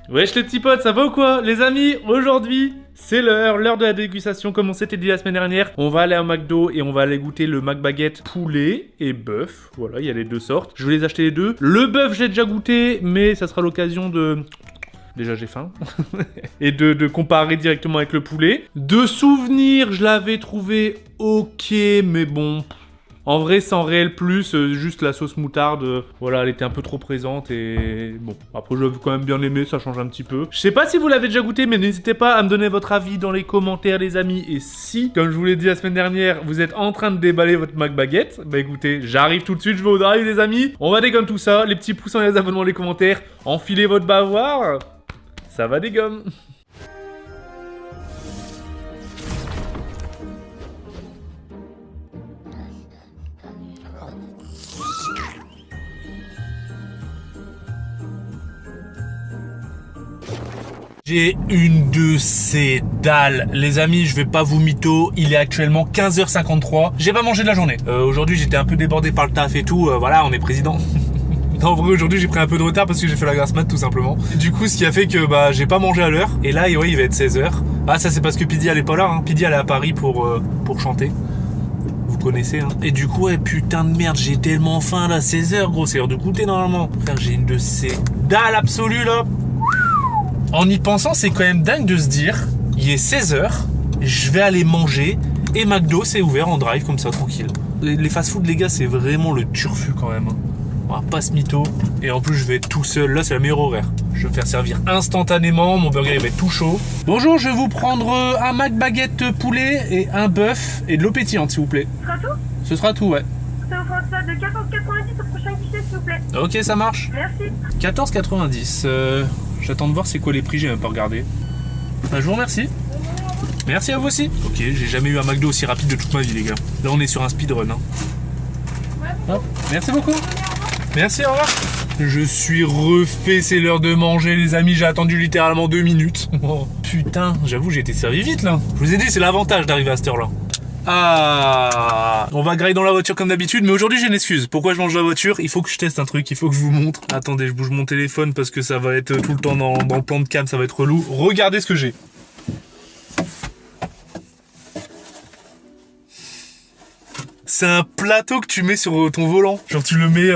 Wesh les petits potes, ça va ou quoi? Les amis, aujourd'hui, c'est l'heure de la dégustation comme on s'était dit la semaine dernière. On va aller au McDo et on va aller goûter le McBaguette poulet et bœuf. Voilà, il y a les deux sortes. Je vais les acheter les deux. Le bœuf, j'ai déjà goûté, mais ça sera l'occasion de... Déjà j'ai faim. Et de comparer directement avec le poulet. De souvenir, je l'avais trouvé ok, mais bon... En vrai, sans réel plus, juste la sauce moutarde, voilà, elle était un peu trop présente et bon, après je l'ai quand même bien aimé, ça change un petit peu. Je sais pas si vous l'avez déjà goûté, mais n'hésitez pas à me donner votre avis dans les commentaires, les amis. Et si, comme je vous l'ai dit la semaine dernière, vous êtes en train de déballer votre McBaguette, bah écoutez, j'arrive tout de suite, je vais au drive, les amis. On va dégomme tout ça, les petits pouces, les abonnements, les commentaires, enfilez votre bavoir, ça va dégomme. J'ai une de ces dalles. Les amis, je vais pas vous mytho, il est actuellement 15h53. J'ai pas mangé de la journée. Aujourd'hui, j'étais un peu débordé par le taf et tout. Voilà, on est président. Non, en vrai, aujourd'hui, j'ai pris un peu de retard parce que j'ai fait la grasse mat, tout simplement. Du coup, ce qui a fait que bah j'ai pas mangé à l'heure. Et là, ouais, il va être 16h. Ah, ça, c'est parce que Pidi, elle est pas là. Hein. Pidi, elle est à Paris pour chanter. Vous connaissez, hein. Et du coup, ouais, putain de merde, j'ai tellement faim, là. 16h, gros, c'est l'heure de goûter, normalement. Frère, j'ai une de ces dalles absolues, là. En y pensant, c'est quand même dingue de se dire, il est 16h, je vais aller manger, et McDo, c'est ouvert en drive, comme ça, tranquille. Les fast-food, les gars, c'est vraiment le turfu, quand même. On va pas se mytho. Et en plus, je vais être tout seul. Là, c'est la meilleure horaire. Je vais me faire servir instantanément. Mon burger, il va être tout chaud. Bonjour, je vais vous prendre un McBaguette poulet et un bœuf et de l'eau pétillante, s'il vous plaît. Ce sera tout? Ce sera tout, ouais. Ça vous fera ça de 14,90 au prochain guichet, s'il vous plaît. Ok, ça marche. Merci. 14,90. J'attends de voir c'est quoi les prix, j'ai même pas regardé. Je vous remercie. Merci à vous aussi. Ok, j'ai jamais eu un McDo aussi rapide de toute ma vie, les gars. Là, on est sur un speedrun. Hein. Hop, merci beaucoup. Merci, au revoir. Je suis refait, c'est l'heure de manger, les amis. J'ai attendu littéralement 2 minutes. Oh, putain, j'avoue, j'ai été servi vite, là. Je vous ai dit, c'est l'avantage d'arriver à cette heure-là. Ah, on va grailler dans la voiture comme d'habitude, mais aujourd'hui j'ai une excuse. Pourquoi je mange dans la voiture? Il faut que je teste un truc, il faut que je vous montre. Attendez, je bouge mon téléphone parce que ça va être tout le temps dans le plan de cam, ça va être relou. Regardez ce que j'ai. C'est un plateau que tu mets sur ton volant. Genre tu le mets...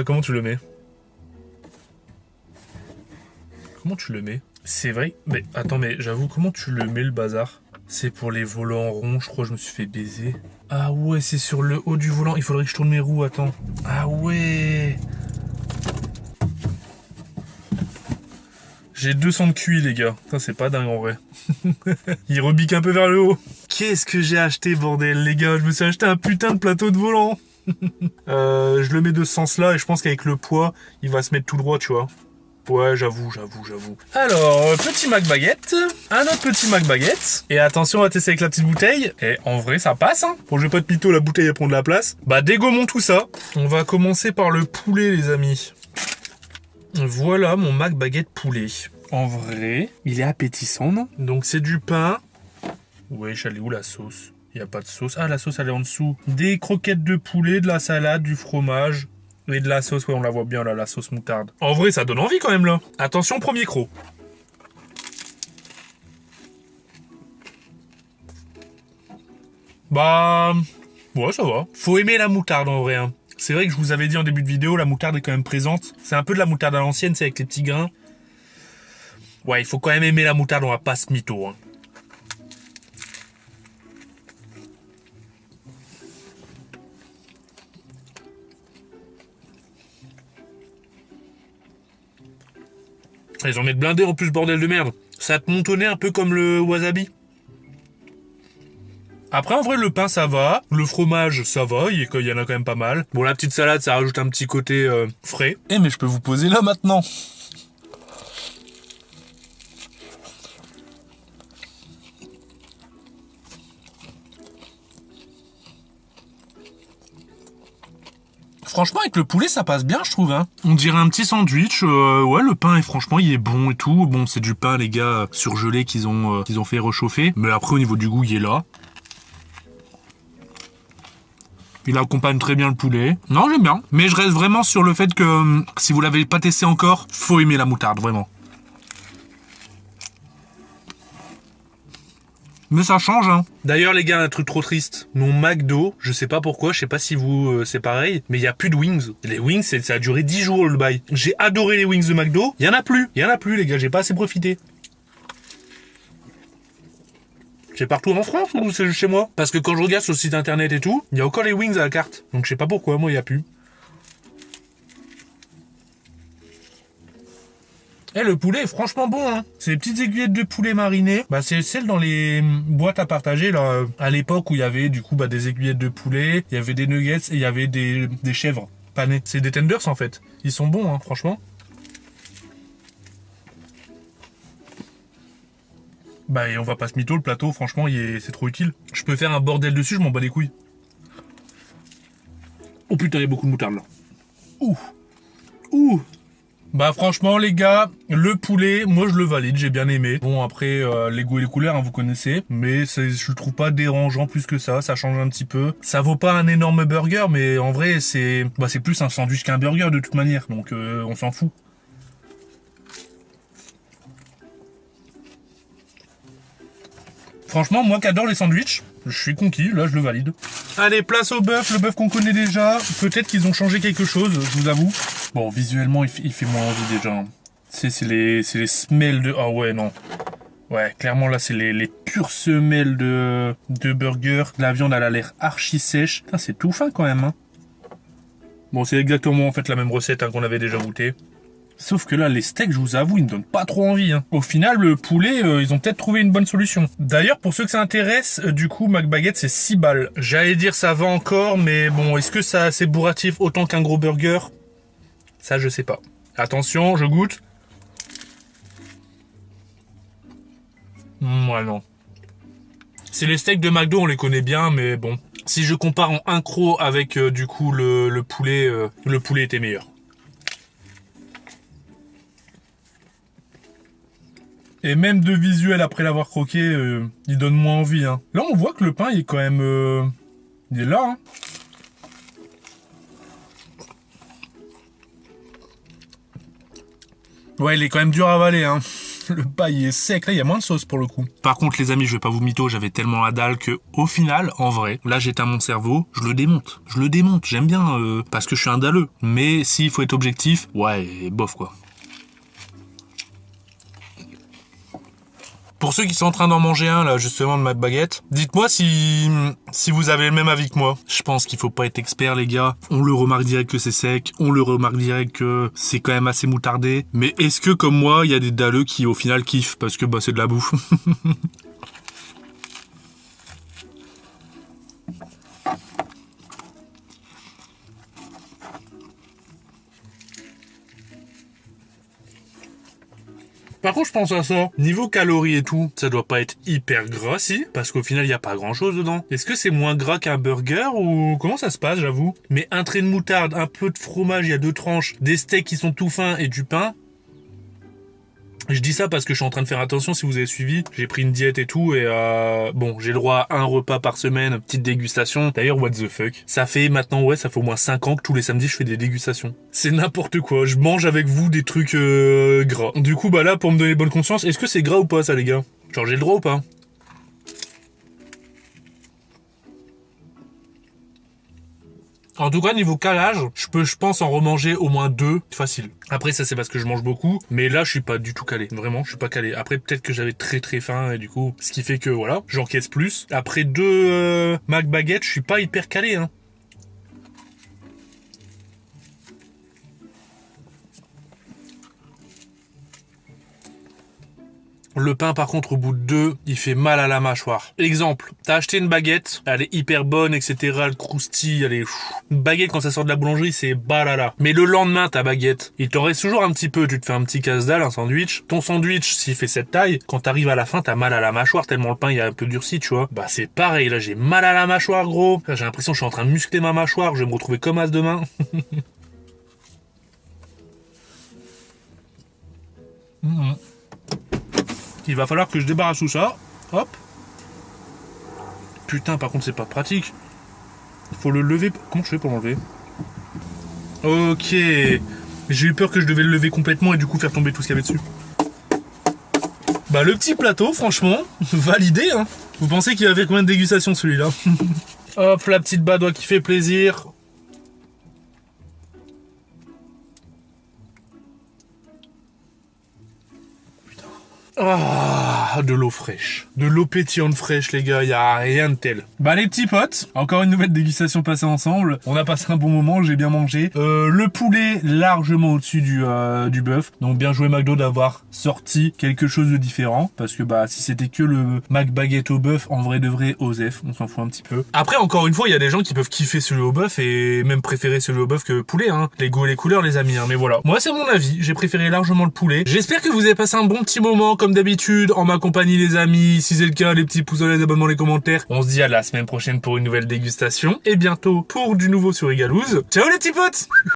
Comment tu le mets? Comment tu le mets? C'est vrai? Mais attends, mais j'avoue, comment tu le mets le bazar? C'est pour les volants ronds, je crois que je me suis fait baiser. Ah ouais, c'est sur le haut du volant. Il faudrait que je tourne mes roues, attends. Ah ouais. J'ai 200 de QI, les gars. Ça, c'est pas dingue, en vrai. Il rebique un peu vers le haut. Qu'est-ce que j'ai acheté, bordel, les gars? Je me suis acheté un putain de plateau de volant. Je le mets de ce sens-là et je pense qu'avec le poids, il va se mettre tout droit, tu vois. Ouais, j'avoue. Alors, petit McBaguette. Un autre petit McBaguette. Et attention, on va tester avec la petite bouteille. Et en vrai, ça passe, hein. Bon, je vais pas te mytho, la bouteille, elle prend de la place. Bah, dégommons tout ça. On va commencer par le poulet, les amis. Voilà mon McBaguette poulet. En vrai, il est appétissant, non? Donc, c'est du pain. Wesh, elle est où la sauce? Il n'y a pas de sauce. Ah, la sauce, elle est en dessous. Des croquettes de poulet, de la salade, du fromage... Et de la sauce, ouais, on la voit bien là, la sauce moutarde. En vrai, ça donne envie quand même là. Attention, premier croc. Bah... Ouais, ça va. Faut aimer la moutarde en vrai. Hein. C'est vrai que je vous avais dit en début de vidéo, la moutarde est quand même présente. C'est un peu de la moutarde à l'ancienne, c'est avec les petits grains. Ouais, il faut quand même aimer la moutarde, on va pas se mytho. Hein. Ils en mettent blindé en plus, bordel de merde. Ça te montonnait un peu comme le wasabi. Après, en vrai, le pain, ça va. Le fromage, ça va. Il y en a quand même pas mal. Bon, la petite salade, ça rajoute un petit côté frais. Eh, mais je peux vous poser là maintenant. Franchement, avec le poulet, ça passe bien, je trouve. Hein. On dirait un petit sandwich. Ouais, le pain, franchement, il est bon et tout. Bon, c'est du pain, les gars, surgelé qu'ils ont fait réchauffer. Mais après, au niveau du goût, il est là. Il accompagne très bien le poulet. Non, j'aime bien. Mais je reste vraiment sur le fait que si vous l'avez pas testé encore, faut aimer la moutarde, vraiment. Mais ça change, hein. D'ailleurs, les gars, un truc trop triste. Mon McDo, je sais pas pourquoi, je sais pas si vous, c'est pareil, mais il y a plus de wings. Les wings, ça a duré 10 jours le bail. J'ai adoré les wings de McDo. Il y en a plus, les gars, j'ai pas assez profité. C'est partout en France ou c'est juste chez moi? Parce que quand je regarde sur le site internet et tout, il y a encore les wings à la carte. Donc je sais pas pourquoi, moi il y a plus. Eh, le poulet est franchement bon, hein. Ces petites aiguillettes de poulet marinées, bah c'est celles dans les boîtes à partager là, à l'époque où il y avait du coup des aiguillettes de poulet, il y avait des nuggets et il y avait des chèvres panées. C'est des tenders en fait. Ils sont bons, hein, franchement. Bah et on va pas se mytho, le plateau, franchement, c'est trop utile. Je peux faire un bordel dessus, je m'en bats les couilles. Oh putain, il y a beaucoup de moutarde là. Ouh. Ouh. Bah franchement les gars, le poulet, moi je le valide, j'ai bien aimé. Bon après, les goûts et les couleurs, hein, vous connaissez. Mais je le trouve pas dérangeant plus que ça change un petit peu. Ça vaut pas un énorme burger, mais en vrai c'est plus un sandwich qu'un burger de toute manière. Donc on s'en fout. Franchement, moi qui adore les sandwichs, je suis conquis, là je le valide. Allez, place au bœuf, le bœuf qu'on connaît déjà. Peut-être qu'ils ont changé quelque chose, je vous avoue. Bon, visuellement, il fait moins envie déjà. C'est les semelles de... Ah ouais, non. Ouais, clairement là, c'est les pures semelles de burger. La viande, elle a l'air archi sèche. Putain, c'est tout fin quand même, hein. Bon, c'est exactement en fait la même recette, hein, qu'on avait déjà goûté. Sauf que là, les steaks, je vous avoue, ils me donnent pas trop envie, hein. Au final, le poulet, ils ont peut-être trouvé une bonne solution. D'ailleurs, pour ceux que ça intéresse, du coup, McBaguette, c'est 6 balles. J'allais dire ça va encore, mais bon, est-ce que ça c'est bourratif autant qu'un gros burger? Ça, je sais pas. Attention, je goûte. Ouais, non. C'est les steaks de McDo, on les connaît bien, mais bon. Si je compare en un croc avec, du coup, le poulet était meilleur. Et même de visuel après l'avoir croqué, il donne moins envie, hein. Là, on voit que le pain, il est quand même... il est là, hein. Ouais, il est quand même dur à avaler, hein. Le pain, il est sec. Là, il y a moins de sauce pour le coup. Par contre, les amis, je vais pas vous mytho, j'avais tellement la dalle que, au final, en vrai, là, j'éteins mon cerveau, je le démonte. J'aime bien, parce que je suis un dalleux. Mais s'il faut être objectif, ouais, bof, quoi. Pour ceux qui sont en train d'en manger un, là, justement, de McBaguette, dites-moi si vous avez le même avis que moi. Je pense qu'il faut pas être expert, les gars. On le remarque direct que c'est sec. On le remarque direct que c'est quand même assez moutardé. Mais est-ce que, comme moi, il y a des dalleux qui, au final, kiffent parce que, bah, c'est de la bouffe. Par contre, je pense à ça. Niveau calories et tout, ça doit pas être hyper gras, si. Parce qu'au final, il n'y a pas grand chose dedans. Est-ce que c'est moins gras qu'un burger ou comment ça se passe, j'avoue? Mais un trait de moutarde, un peu de fromage, il y a 2 tranches, des steaks qui sont tout fins et du pain. Je dis ça parce que je suis en train de faire attention, si vous avez suivi. J'ai pris une diète et tout et bon, j'ai le droit à un repas par semaine, petite dégustation. D'ailleurs, what the fuck. Ça fait maintenant, ouais, ça fait au moins 5 ans que tous les samedis je fais des dégustations. C'est n'importe quoi. Je mange avec vous des trucs gras. Du coup, bah là, pour me donner bonne conscience, est-ce que c'est gras ou pas ça, les gars? Genre, j'ai le droit ou pas? En tout cas, niveau calage, je pense en remanger au moins 2 facile. Après, ça c'est parce que je mange beaucoup, mais là je suis pas du tout calé. Vraiment, je suis pas calé. Après, peut-être que j'avais très très faim et du coup, ce qui fait que voilà, j'encaisse plus. Après 2 McBaguette, je suis pas hyper calé, hein. Le pain, par contre, au bout de 2, il fait mal à la mâchoire. Exemple, t'as acheté une baguette, elle est hyper bonne, etc. Elle croustille, elle est... Une baguette, quand ça sort de la boulangerie, c'est balala. Mais le lendemain, ta baguette, il t'en reste toujours un petit peu. Tu te fais un petit casse-dalle, un sandwich. Ton sandwich, s'il fait cette taille, quand t'arrives à la fin, t'as mal à la mâchoire, tellement le pain, il est un peu durci, tu vois. Bah, c'est pareil, là, j'ai mal à la mâchoire, gros. J'ai l'impression que je suis en train de muscler ma mâchoire, je vais me retrouver comme as demain. Il va falloir que je débarrasse tout ça. Hop. Putain, par contre, c'est pas pratique. Il faut le lever. Comment je fais pour l'enlever? Ok. J'ai eu peur que je devais le lever complètement et du coup faire tomber tout ce qu'il y avait dessus. Bah, le petit plateau, franchement, validé, hein. Vous pensez qu'il a fait combien de dégustations celui-là? Hop, la petite badoie qui fait plaisir. Ah, de l'eau fraîche. De l'eau pétillante fraîche, les gars, y a rien de tel. Bah, les petits potes, encore une nouvelle dégustation passée ensemble. On a passé un bon moment, j'ai bien mangé. Le poulet largement au-dessus du bœuf. Donc, bien joué McDo d'avoir sorti quelque chose de différent. Parce que, bah, si c'était que le Mac baguette au bœuf, en vrai de vrai, Osef, on s'en fout un petit peu. Après, encore une fois, il y a des gens qui peuvent kiffer celui au bœuf et même préférer celui au bœuf que poulet, hein. Les goûts et les couleurs, les amis, hein. Mais voilà. Moi, c'est mon avis. J'ai préféré largement le poulet. J'espère que vous avez passé un bon petit moment. Comme d'habitude, en ma compagnie les amis, si c'est le cas, les petits pouces en l'air, les abonnements, les commentaires. On se dit à la semaine prochaine pour une nouvelle dégustation. Et bientôt pour du nouveau sur Igalouz. Ciao les petits potes!